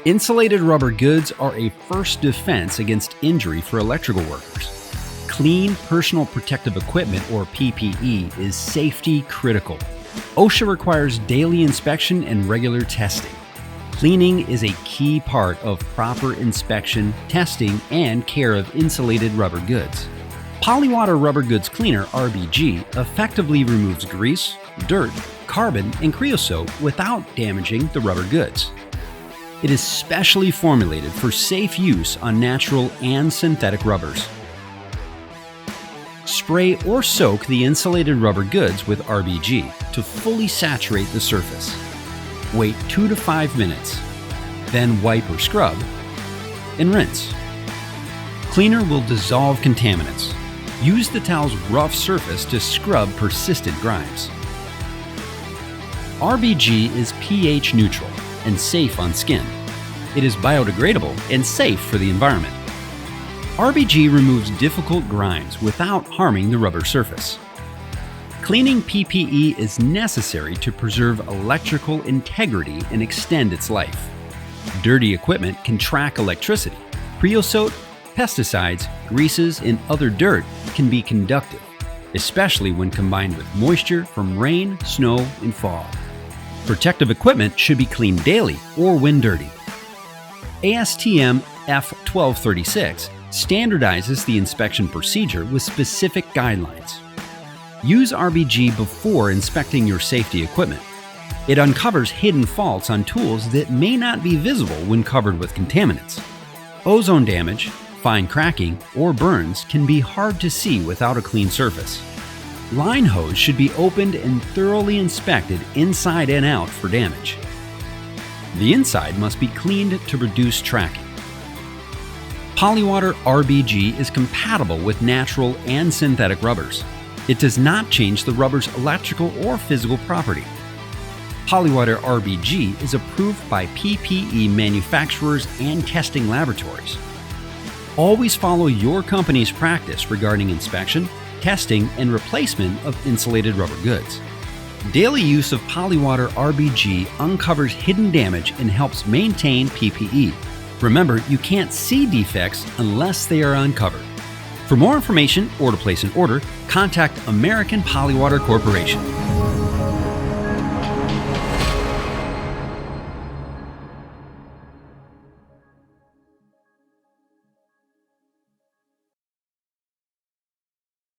Insulated rubber goods are a first defense against injury for electrical workers. Clean personal protective equipment, or PPE, is safety critical. OSHA requires daily inspection and regular testing. Cleaning is a key part of proper inspection, testing, and care of insulated rubber goods. Polywater Rubber Goods Cleaner (RBG) effectively removes grease, dirt, carbon, and creosote without damaging the rubber goods. It is specially formulated for safe use on natural and synthetic rubbers. Spray or soak the insulated rubber goods with RBG to fully saturate the surface. Wait 2 to 5 minutes, then wipe or scrub, and rinse. Cleaner will dissolve contaminants. Use the towel's rough surface to scrub persistent grimes. RBG is pH neutral and safe on skin. It is biodegradable and safe for the environment. RBG removes difficult grimes without harming the rubber surface. Cleaning PPE is necessary to preserve electrical integrity and extend its life. Dirty equipment can track electricity. Creosote, pesticides, greases, and other dirt can be conductive, especially when combined with moisture from rain, snow, and fog. Protective equipment should be cleaned daily or when dirty. ASTM F1236 standardizes the inspection procedure with specific guidelines. Use RBG before inspecting your safety equipment. It uncovers hidden faults on tools that may not be visible when covered with contaminants. Ozone damage, fine cracking, or burns can be hard to see without a clean surface. Line hose should be opened and thoroughly inspected inside and out for damage. The inside must be cleaned to reduce tracking. Polywater RBG is compatible with natural and synthetic rubbers. It does not change the rubber's electrical or physical property. Polywater RBG is approved by PPE manufacturers and testing laboratories. Always follow your company's practice regarding inspection, testing, and replacement of insulated rubber goods. Daily use of Polywater RBG uncovers hidden damage and helps maintain PPE. Remember, you can't see defects unless they are uncovered. For more information or to place an order, contact American Polywater Corporation.